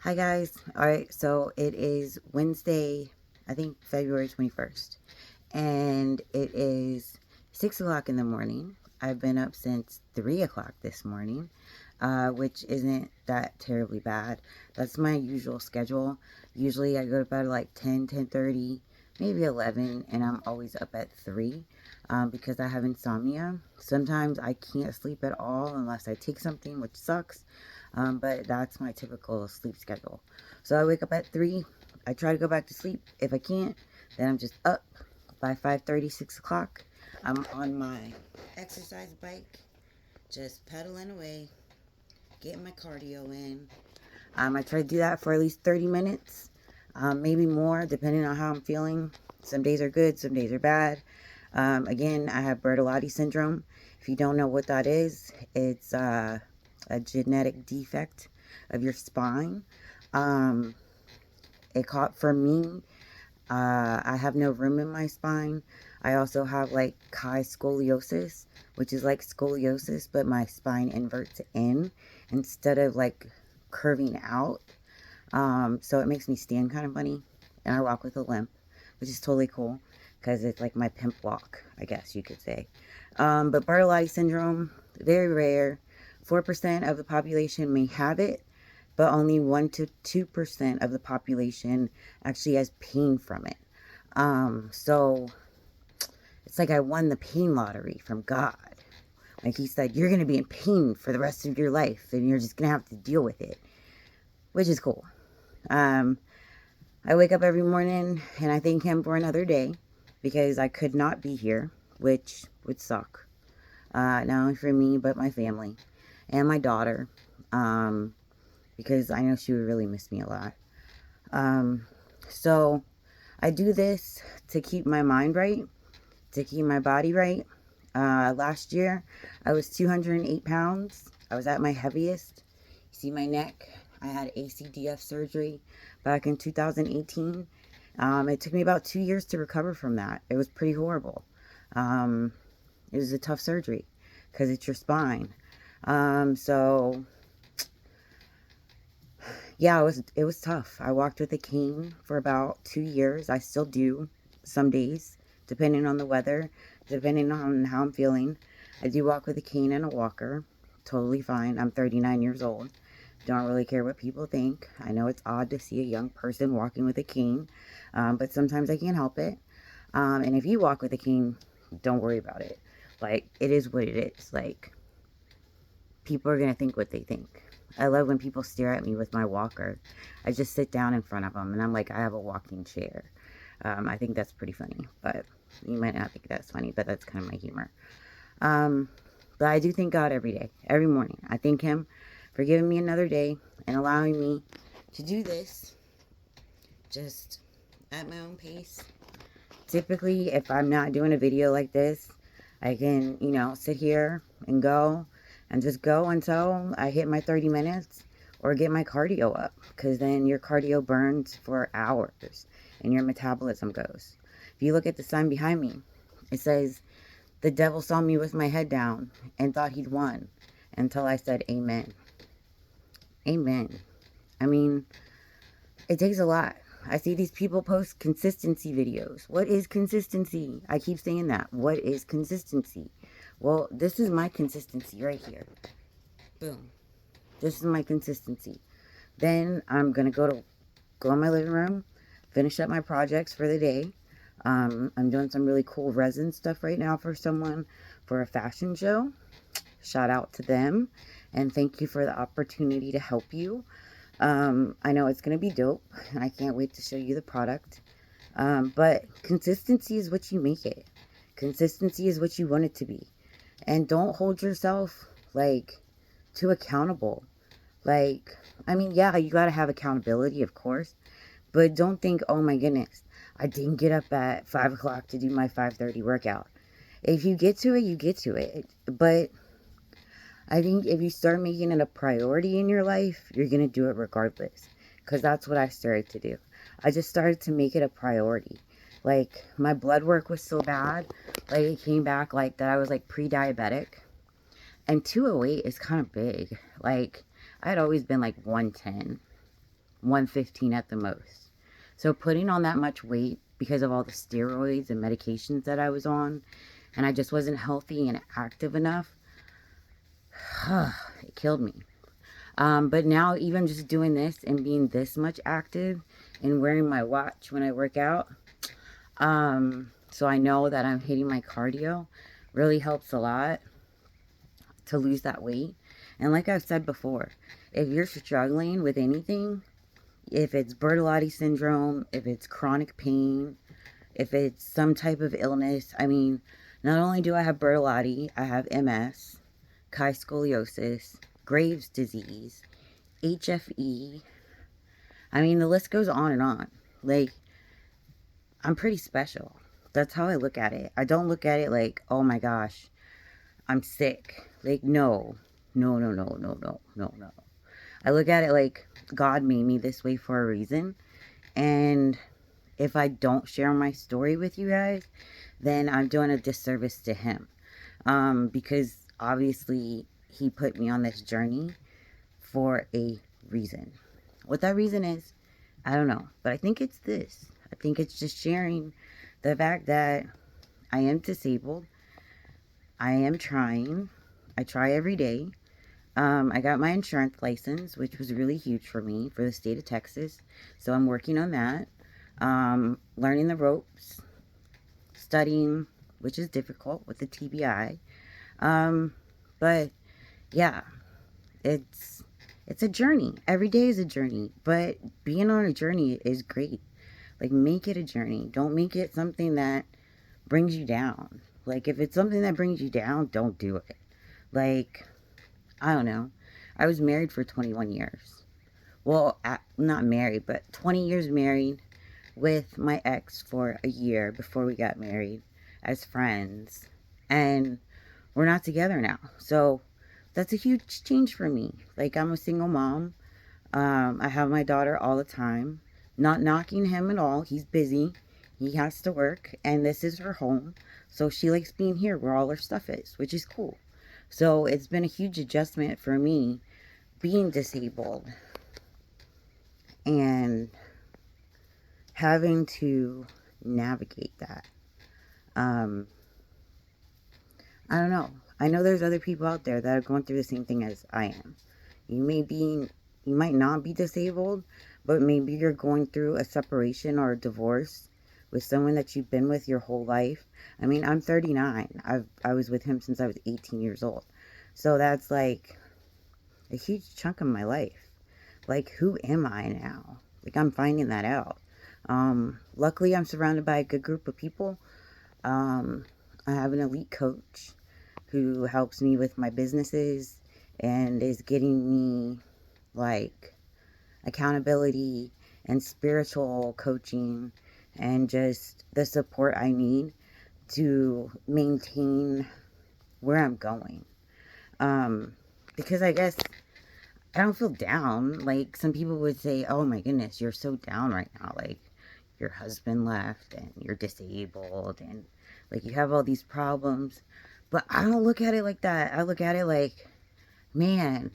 Hi guys. Alright, so it is Wednesday, I think February 21st. And it is 6 o'clock in the morning. I've been up since 3 o'clock this morning, which isn't that terribly bad. That's my usual schedule. Usually I go to bed at like 10, 10:30, maybe 11, and I'm always up at 3 because I have insomnia. Sometimes I can't sleep at all unless I take something, which sucks. But that's my typical sleep schedule. So I wake up at 3. I try to go back to sleep. If I can't, then I'm just up by 5:30, 6 o'clock. I'm on my exercise bike, just pedaling away, getting my cardio in. I try to do that for at least 30 minutes, maybe more, depending on how I'm feeling. Some days are good, some days are bad. Again, I have Bertolotti Syndrome. If you don't know what that is, it's a genetic defect of your spine. Um, it caught for me. I have no room in my spine. I also have like chi scoliosis, which is like scoliosis, but my spine inverts in instead of like curving out. So it makes me stand kind of funny, and I walk with a limp, which is totally cool because it's like my pimp walk, I guess you could say. But Bartolai syndrome, very rare. 4% of the population may have it, but only 1 to 2% of the population actually has pain from it. So it's like I won the pain lottery from God. Like he said, you're going to be in pain for the rest of your life and you're just going to have to deal with it, which is cool. Um, I wake up every morning and I thank him for another day because I could not be here, which would suck. Not only for me, but my family and my daughter, because I know she would really miss me a lot. So I do this to keep my mind right, to keep my body right. Last year, I was 208 pounds. I was at my heaviest. You see my neck? I had ACDF surgery back in 2018. It took me about 2 years to recover from that. It was pretty horrible. Um, it was a tough surgery because it's your spine. So yeah, it was tough. I walked with a cane for about 2 years. I still do some days, depending on the weather, depending on how I'm feeling. I do walk with a cane and a walker. Totally fine. I'm 39 years old. Don't really care what people think. I know it's odd to see a young person walking with a cane, but sometimes I can't help it. And if you walk with a cane, don't worry about it. Like, it is what it is. Like, people are going to think what they think. I love when people stare at me with my walker. I just sit down in front of them and I'm like, I have a walking chair. I think that's pretty funny, but you might not think that's funny, but that's kind of my humor. Um, but I do thank God every day, every morning. I thank Him for giving me another day and allowing me to do this just at my own pace. Typically, if I'm not doing a video like this, I can, sit here and go and just go until I hit my 30 minutes or get my cardio up, because then your cardio burns for hours and your metabolism goes. If you look at the sign behind me, it says, "The devil saw me with my head down and thought he'd won until I said amen." Amen. I mean, it takes a lot. I see these people post consistency videos. What is consistency? I keep saying that. What is consistency? Well, this is my consistency right here. Boom. This is my consistency. Then I'm going to go in my living room, finish up my projects for the day. I'm doing some really cool resin stuff right now for someone for a fashion show. Shout out to them. And thank you for the opportunity to help you. I know it's going to be dope, and I can't wait to show you the product. But consistency is what you make it. Consistency is what you want it to be. And don't hold yourself, too accountable. I mean, yeah, you got to have accountability, of course. But don't think, oh my goodness, I didn't get up at 5 o'clock to do my 5:30 workout. If you get to it, you get to it. But I think if you start making it a priority in your life, you're going to do it regardless. Because that's what I started to do. I just started to make it a priority. Like, my blood work was so bad. Like, it came back like that I was like pre-diabetic. And 208 is kind of big. Like, I had always been like 110. 115 at the most. So putting on that much weight because of all the steroids and medications that I was on, and I just wasn't healthy and active enough, it killed me. But now even just doing this and being this much active and wearing my watch when I work out, so I know that I'm hitting my cardio, really helps a lot to lose that weight. And like I've said before, if you're struggling with anything, if it's Bertolotti Syndrome, if it's chronic pain, if it's some type of illness, I mean, not only do I have Bertolotti, I have MS, scoliosis, Graves' disease, HFE. I mean, the list goes on and on. Like, I'm pretty special. That's how I look at it. I don't look at it like, oh my gosh, I'm sick. Like, no. I look at it like God made me this way for a reason. And if I don't share my story with you guys, then I'm doing a disservice to him. Because obviously he put me on this journey for a reason. What that reason is, I don't know. But I think it's this. I think it's just sharing the fact that I am disabled. I am trying. I try every day. I got my insurance license, which was really huge for me for the state of Texas. So I'm working on that. Learning the ropes. Studying, which is difficult with the TBI. But yeah, it's a journey. Every day is a journey. But being on a journey is great. Like, make it a journey. Don't make it something that brings you down. Like, if it's something that brings you down, don't do it. Like, I don't know. I was married for 21 years. Well, not married, but 20 years married with my ex for a year before we got married as friends. And we're not together now. So that's a huge change for me. Like, I'm a single mom. I have my daughter all the time. Not knocking him at all. He's busy. He has to work. And this is her home. So she likes being here where all her stuff is, which is cool. So it's been a huge adjustment for me being disabled and having to navigate that. I don't know. I know there's other people out there that are going through the same thing as I am. You might not be disabled, but maybe you're going through a separation or a divorce with someone that you've been with your whole life. I mean, I'm 39. I was with him since I was 18 years old. So that's like a huge chunk of my life. Like, who am I now? Like, I'm finding that out. Luckily, I'm surrounded by a good group of people. I have an elite coach who helps me with my businesses and is getting me, like, accountability and spiritual coaching and just the support I need to maintain where I'm going. Because I guess I don't feel down. Like, some people would say, oh my goodness, you're so down right now. Like, your husband left and you're disabled and like you have all these problems. But I don't look at it like that. I look at it like, man,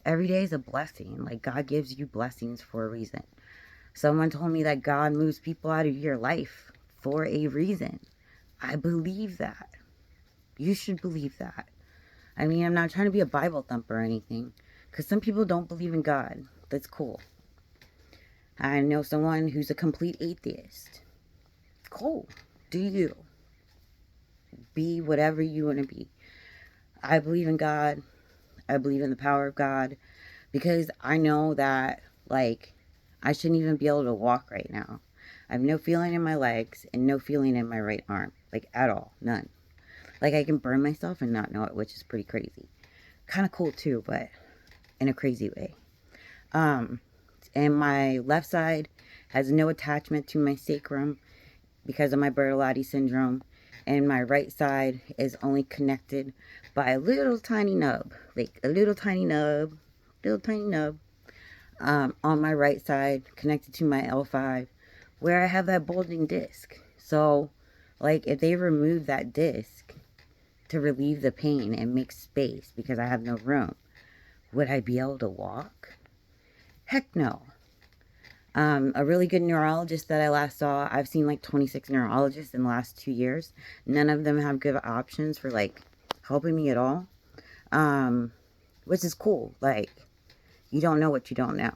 every day is a blessing. Like, God gives you blessings for a reason. Someone told me that God moves people out of your life for a reason. I believe that. You should believe that. I mean, I'm not trying to be a Bible thumper or anything, because some people don't believe in God. That's cool. I know someone who's a complete atheist. Cool. Do you. Be whatever you want to be. I believe in God. I believe in the power of God, because I know that, like, I shouldn't even be able to walk right now. I have no feeling in my legs and no feeling in my right arm. Like, at all. None. Like, I can burn myself and not know it, which is pretty crazy. Kind of cool, too, but in a crazy way. And my left side has no attachment to my sacrum because of my Bertolotti Syndrome. And my right side is only connected by a little tiny nub. Like, a little tiny nub. On my right side, connected to my L5, where I have that bulging disc. So, like, if they remove that disc to relieve the pain and make space because I have no room, would I be able to walk? Heck no. A really good neurologist that I last saw, I've seen like 26 neurologists in the last 2 years. None of them have good options for like helping me at all. Which is cool. Like, you don't know what you don't know.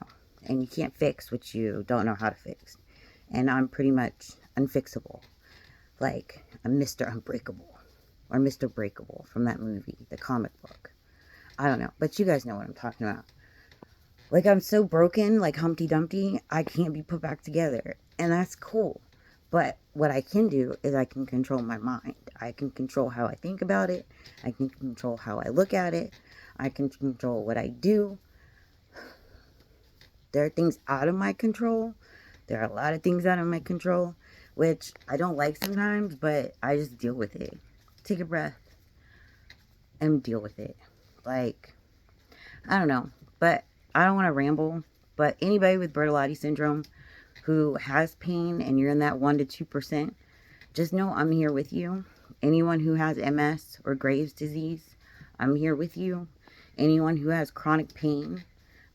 And you can't fix what you don't know how to fix. And I'm pretty much unfixable. Like, I'm Mr. Unbreakable. Or Mr. Breakable from that movie, the comic book. I don't know. But you guys know what I'm talking about. Like, I'm so broken, like Humpty Dumpty, I can't be put back together. And that's cool. But what I can do is I can control my mind. I can control how I think about it. I can control how I look at it. I can control what I do. There are things out of my control. There are a lot of things out of my control, which I don't like sometimes, but I just deal with it. Take a breath and deal with it. Like, I don't know. But I don't want to ramble. But anybody with Bertolotti Syndrome who has pain and you're in that 1 to 2%, just know I'm here with you. Anyone who has MS or Graves' disease, I'm here with you. Anyone who has chronic pain,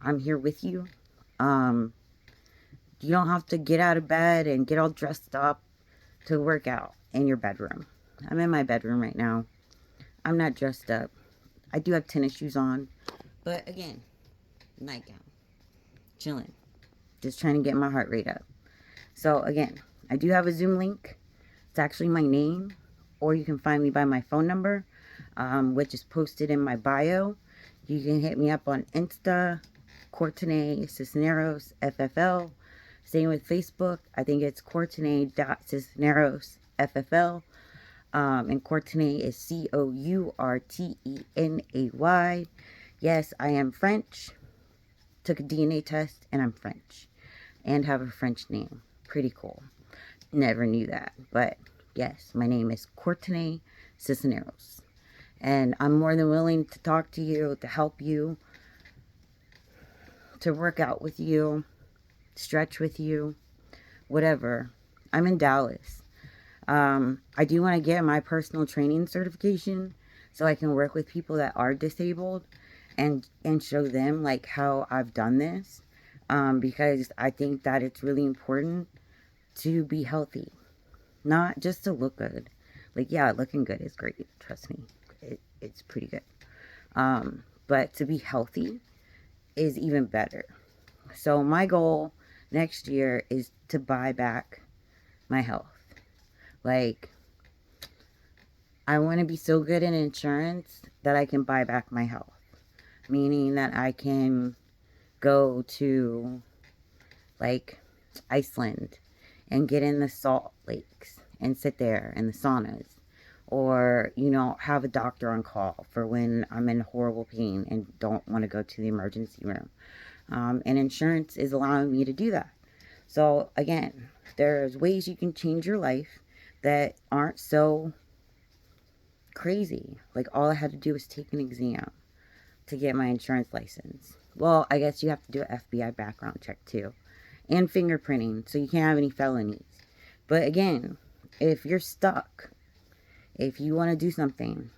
I'm here with you. You don't have to get out of bed and get all dressed up to work out in your bedroom. I'm in my bedroom right now. I'm not dressed up. I do have tennis shoes on. But again, nightgown. Chilling. Just trying to get my heart rate up. So again, I do have a Zoom link. It's actually my name. Or you can find me by my phone number, which is posted in my bio. You can hit me up on Insta, Courtenay Cisneros, FFL. Same with Facebook. I think it's Courtenay.Cisneros, FFL. And Courtenay is Courtenay. Yes, I am French. Took a DNA test and I'm French. And have a French name. Pretty cool. Never knew that. But yes, my name is Courtenay Cisneros. And I'm more than willing to talk to you, to help you, to work out with you, stretch with you, whatever. I'm in Dallas. I do want to get my personal training certification so I can work with people that are disabled and show them like how I've done this, because I think that it's really important to be healthy, not just to look good. Like, yeah, looking good is great, trust me, it's pretty good, but to be healthy is even better. So my goal next year is to buy back my health. Like, I want to be so good in insurance that I can buy back my health. Meaning that I can go to, like, Iceland and get in the salt lakes and sit there in the saunas. Or, you know, have a doctor on call for when I'm in horrible pain and don't want to go to the emergency room. And insurance is allowing me to do that. So, again, there's ways you can change your life that aren't so crazy. Like, all I had to do was take an exam to get my insurance license. Well, I guess you have to do an FBI background check too. And fingerprinting, so you can't have any felonies. But again, if you're stuck, if you want to do something,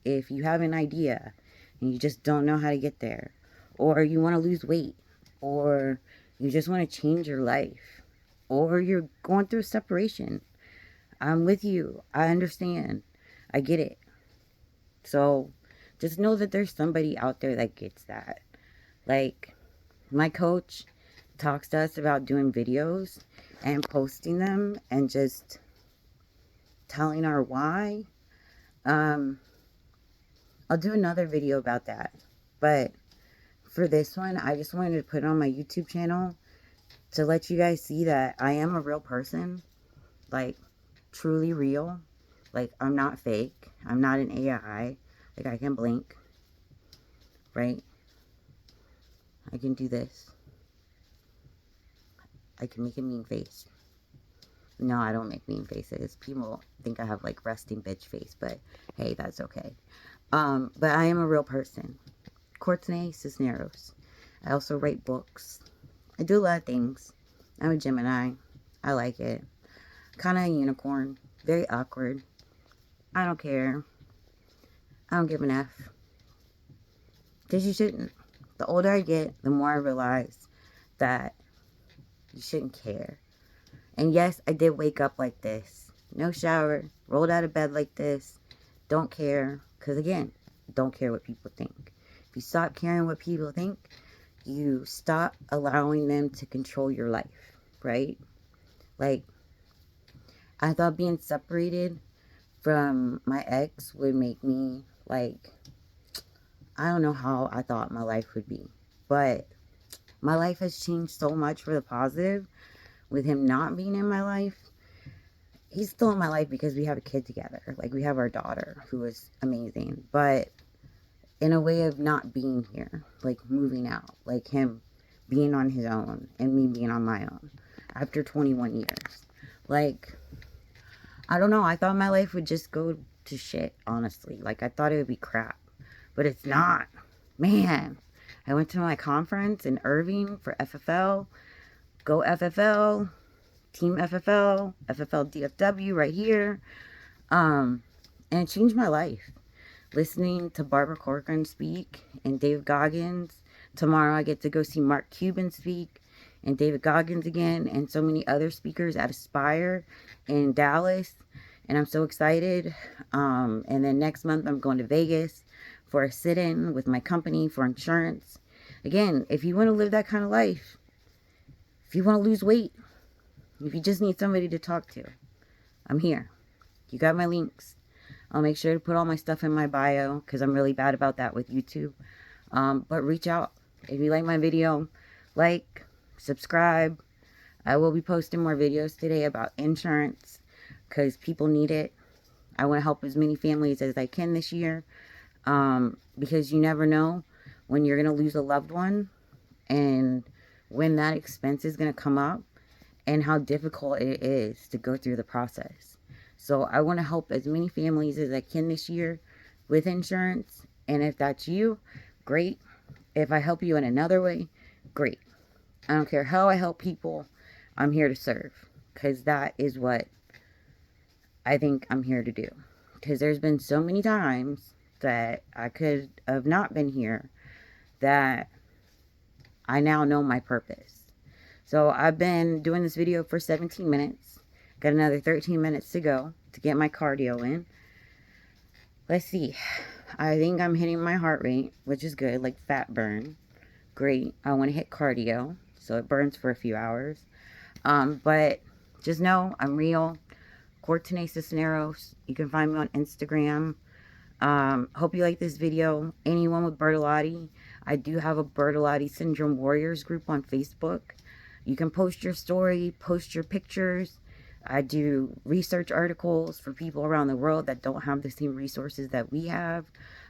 if you have an idea and you just don't know how to get there, or you want to lose weight, or you just want to change your life, or you're going through a separation, I'm with you. I understand. I get it. So just know that there's somebody out there that gets that. Like, my coach talks to us about doing videos and posting them and just telling our why. I'll do another video about that. But for this one, I just wanted to put it on my YouTube channel to let you guys see that I am a real person. Like, truly real. Like, I'm not fake. I'm not an AI. Like, I can blink. Right? I can do this. I can make a mean face. No, I don't make mean faces. People think I have, like, resting bitch face. But, hey, that's okay. But I am a real person. Courtenay Cisneros. I also write books. I do a lot of things. I'm a Gemini. I like it. Kind of a unicorn. Very awkward. I don't care. I don't give an F. Because you shouldn't. The older I get, the more I realize that You shouldn't care. And yes, I did wake up like this. No shower, rolled out of bed like this. Don't care. Because again, don't care what people think. If you stop caring what people think, you stop allowing them to control your life, right? Like, I thought being separated from my ex would make me, like, I don't know how I thought my life would be. But my life has changed so much for the positive with him not being in my life. He's still in my life because we have a kid together. Like, we have our daughter, who is amazing. But in a way of not being here, like moving out, like him being on his own and me being on my own after 21 years. Like, I don't know. I thought my life would just go to shit, honestly. Like, I thought it would be crap. But it's not. Man, I went to my conference in Irving for FFL. Go FFL. Team FFL. FFL-DFW right here. And it changed my life. Listening to Barbara Corcoran speak and David Goggins. Tomorrow I get to go see Mark Cuban speak and David Goggins again and so many other speakers at Aspire in Dallas. And I'm so excited. And then next month I'm going to Vegas for a sit-in with my company for insurance. Again, if you want to live that kind of life, if you want to lose weight, if you just need somebody to talk to, I'm here. You got my links. I'll make sure to put all my stuff in my bio because I'm really bad about that with YouTube. But reach out. If you like my video, like, subscribe. I will be posting more videos today about insurance because people need it. I want to help as many families as I can this year because you never know when you're going to lose a loved one and when that expense is going to come up and how difficult it is to go through the process. So I want to help as many families as I can this year with insurance. And if that's you, great. If I help you in another way, great. I don't care how I help people. I'm here to serve because that is what I think I'm here to do. Because there's been so many times that I could have not been here that I now know my purpose. So I've been doing this video for 17 minutes. Got another 13 minutes to go to get my cardio in. Let's see. I think I'm hitting my heart rate, which is good, like fat burn. Great. I want to hit cardio, so it burns for a few hours. But just know I'm real. Cortinae Cisneros. You can find me on Instagram. Hope you like this video. Anyone with Bertolotti, I do have a Bertolotti Syndrome Warriors group on Facebook. You can post your story, post your pictures. I do research articles for people around the world that don't have the same resources that we have.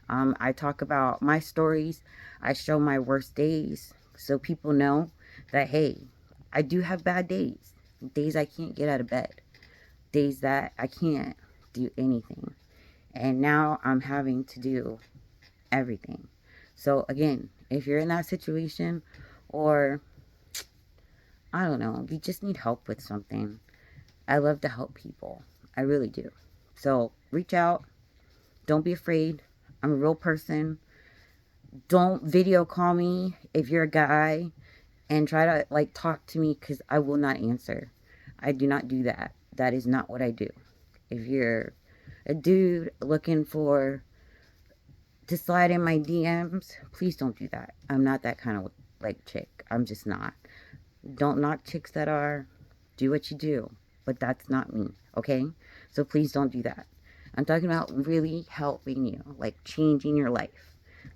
I talk about my stories. I show my worst days so people know that, hey, I do have bad days. Days I can't get out of bed. Days that I can't do anything. And now I'm having to do everything. So again, if you're in that situation or, I don't know, you just need help with something, I love to help people. I really do. So reach out. Don't be afraid. I'm a real person. Don't video call me if you're a guy and try to like talk to me because I will not answer. I do not do that. That is not what I do. If you're a dude looking to slide in my DMs, please don't do that. I'm not that kind of like chick. I'm just not. Don't knock chicks that are. Do what you do. But that's not me, okay? So please don't do that. I'm talking about really helping you, like changing your life.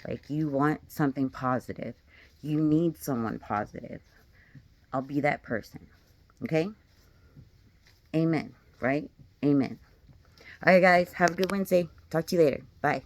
Like you want something positive. You need someone positive. I'll be that person, okay? Amen, right? Amen. All right, guys, have a good Wednesday. Talk to you later. Bye.